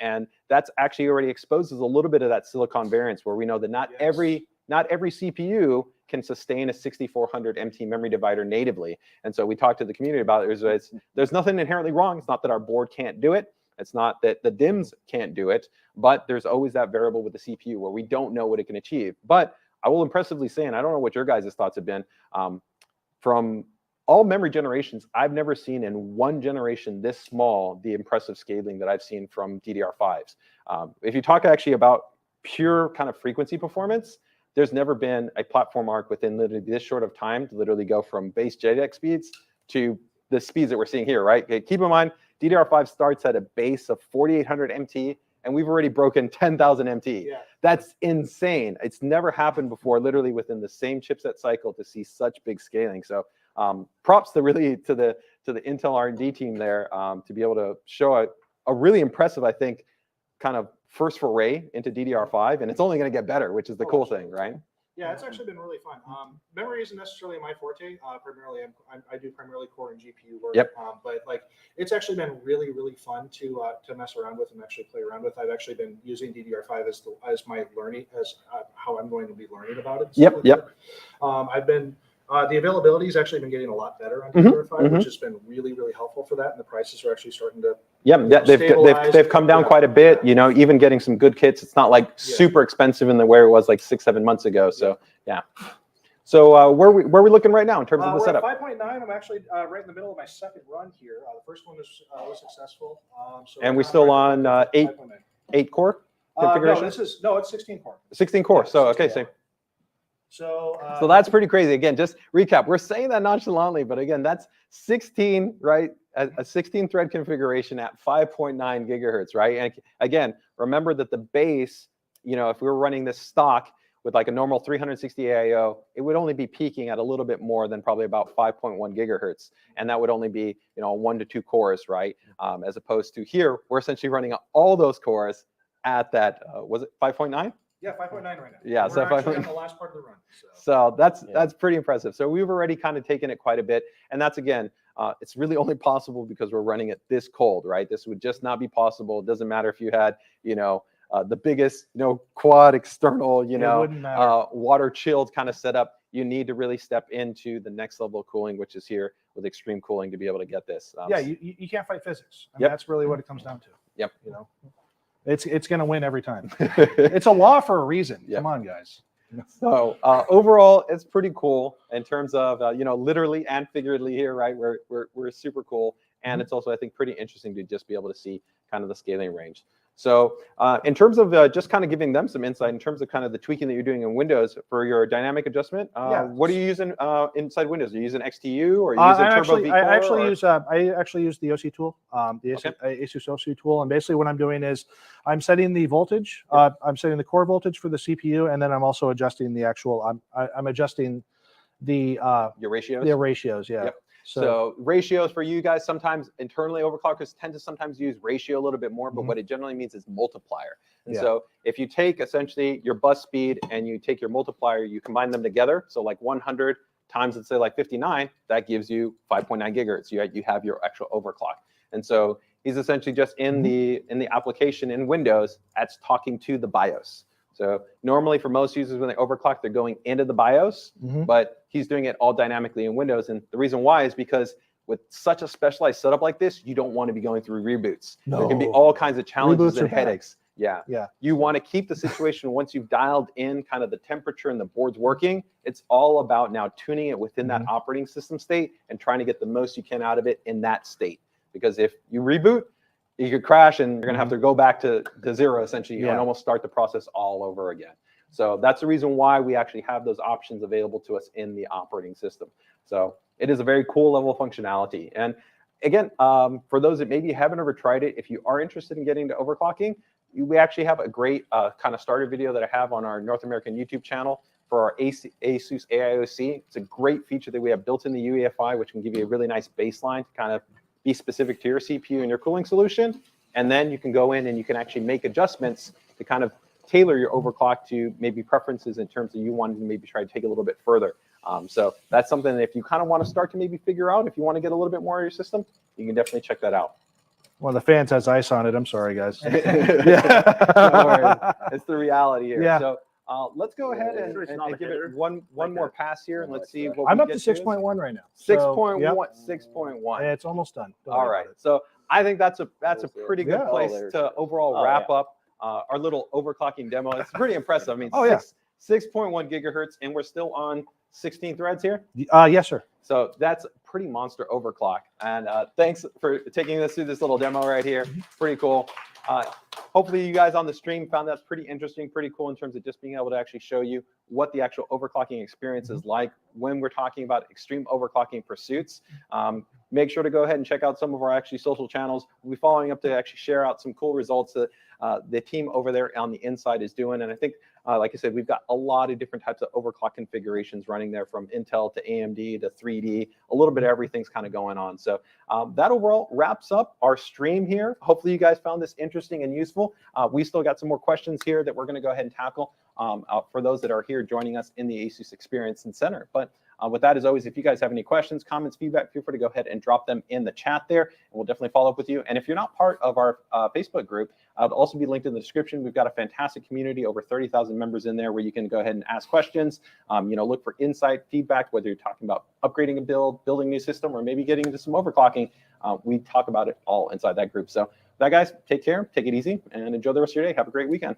and that's actually already exposes a little bit of that silicon variance, where we know that not every CPU can sustain a 6400 MT memory divider natively. And so we talked to the community about it. There's nothing inherently wrong. It's not that our board can't do it. It's not that the DIMMs can't do it, but there's always that variable with the CPU where we don't know what it can achieve. But I will impressively say, and I don't know what your guys' thoughts have been, from all memory generations, I've never seen in one generation this small the impressive scaling that I've seen from DDR5s. If you talk actually about pure kind of frequency performance, there's never been a platform arc within literally this short of time to literally go from base JEDEC speeds to the speeds that we're seeing here, right? Okay, keep in mind, DDR5 starts at a base of 4800 MT, and we've already broken 10,000 MT. Yeah. That's insane. It's never happened before, literally within the same chipset cycle, to see such big scaling. So props to the Intel R&D team there to be able to show a really impressive, I think, kind of first foray into DDR5, and it's only going to get better, which is the cool thing, right? Yeah, it's actually been really fun. Memory isn't necessarily my forte. Primarily, I do primarily core and GPU work. Yep. But like, it's actually been really, really fun to mess around with and actually play around with. I've actually been using DDR5 as my learning, as how I'm going to be learning about it. Yep. I've been the availability has actually been getting a lot better on DDR5, which has been really, really helpful for that. And the prices are actually starting to they've come down quite a bit. Even getting some good kits, it's not like super expensive in the way it was like 6-7 months ago. So yeah. So where are we looking right now in terms of the setup? At 5.9, I'm actually right in the middle of my second run here. The first one was successful. And we're still on 8 core. configuration? No, it's 16 core. 16 core. Yeah, So 16 okay, core. So so that's pretty crazy. Again, just recap. We're saying that nonchalantly, but again, that's 16, right? A 16 thread configuration at 5.9 gigahertz, right? And again, remember that the base, you know, if we were running this stock with like a normal 360 AIO, it would only be peaking at a little bit more than probably about 5.1 gigahertz. And that would only be, you know, 1 to 2 cores, right? As opposed to here, we're essentially running all those cores at that, was it 5.9? Yeah, 5.9 right now. Yeah, We're so actually 5.9. on the last part of the run. So that's pretty impressive. So we've already kind of taken it quite a bit. And that's, again, it's really only possible because we're running it this cold, right? This would just not be possible. It doesn't matter if you had, you know, the biggest, you know, quad external, you know, water chilled kind of setup. You need to really step into the next level of cooling, which is here with extreme cooling to be able to get this. Yeah, you can't fight physics. I mean, Yep. that's really what it comes down to. Yep. You know, it's going to win every time. It's a law for a reason. Yep. Come on, guys. So overall, it's pretty cool in terms of, you know, literally and figuratively here, right? We're super cool. And it's also, I think, pretty interesting to just be able to see kind of the scaling range. So in terms of just kind of giving them some insight in terms of kind of the tweaking that you're doing in Windows for your dynamic adjustment, what are you using inside Windows? Are you using XTU or are you using Turbo V Core? I actually use the OC tool, the ASUS OC tool. And basically what I'm doing is I'm setting the voltage. I'm setting the core voltage for the CPU. And then I'm also adjusting the actual, I'm adjusting the your ratios? The ratios, yeah. Yep. So ratios for you guys, sometimes internally overclockers tend to sometimes use ratio a little bit more, but what it generally means is multiplier. And so if you take essentially your bus speed and you take your multiplier, you combine them together. So like 100 times, let's say like 59, that gives you 5.9 gigahertz. You have your actual overclock. And so he's essentially just in the application in Windows, that's talking to the BIOS. So normally for most users, when they overclock, they're going into the BIOS, but he's doing it all dynamically in Windows. And the reason why is because with such a specialized setup like this, you don't want to be going through reboots. No. There can be all kinds of challenges and headaches. Yeah. You want to keep the situation once you've dialed in kind of the temperature and the board's working. It's all about now tuning it within that operating system state and trying to get the most you can out of it in that state. Because if you reboot, you could crash and you're going to have to go back to zero essentially and almost start the process all over again. So that's the reason why we actually have those options available to us in the operating system. So it is a very cool level of functionality. And again, for those that maybe haven't ever tried it, if you are interested in getting to overclocking, we actually have a great kind of starter video that I have on our North American YouTube channel for our ASUS AIOC. It's a great feature that we have built in the UEFI, which can give you a really nice baseline to kind of be specific to your CPU and your cooling solution. And then you can go in and you can actually make adjustments to kind of tailor your overclock to maybe preferences in terms of you wanting to maybe try to take a little bit further. So that's something that if you kind of want to start to maybe figure out, if you want to get a little bit more of your system, you can definitely check that out. Well, the fans has ice on it. I'm sorry, guys. It's the reality here. Yeah. So let's go ahead and give it one more pass here, and let's see what I'm we up to get 6.1 right now. 6.1. So, 6.1. It's almost done. All right. So I think that's a pretty good place to overall wrap up our little overclocking demo. It's pretty impressive. I mean, 6.1 gigahertz, and we're still on 16 threads here. Yes, sir. So that's pretty monster overclock. And thanks for taking us through this little demo right here. Pretty cool. Hopefully you guys on the stream found that pretty interesting, pretty cool in terms of just being able to actually show you what the actual overclocking experience is like when we're talking about extreme overclocking pursuits. Make sure to go ahead and check out some of our actually social channels. We'll be following up to actually share out some cool results that the team over there on the inside is doing. And I think, like I said, we've got a lot of different types of overclock configurations running there, from Intel to AMD to 3D. A little bit of everything's kind of going on. So that overall wraps up our stream here. Hopefully you guys found this interesting and useful. We still got some more questions here that we're going to go ahead and tackle for those that are here joining us in the ASUS Experience Center. But with that, as always, if you guys have any questions, comments, feedback, feel free to go ahead and drop them in the chat there, and we'll definitely follow up with you. And if you're not part of our Facebook group, it'll also be linked in the description. We've got a fantastic community, over 30,000 members in there, where you can go ahead and ask questions, look for insight, feedback, whether you're talking about upgrading a build, building a new system, or maybe getting into some overclocking. We talk about it all inside that group. So that, guys, take care, take it easy, and enjoy the rest of your day. Have a great weekend.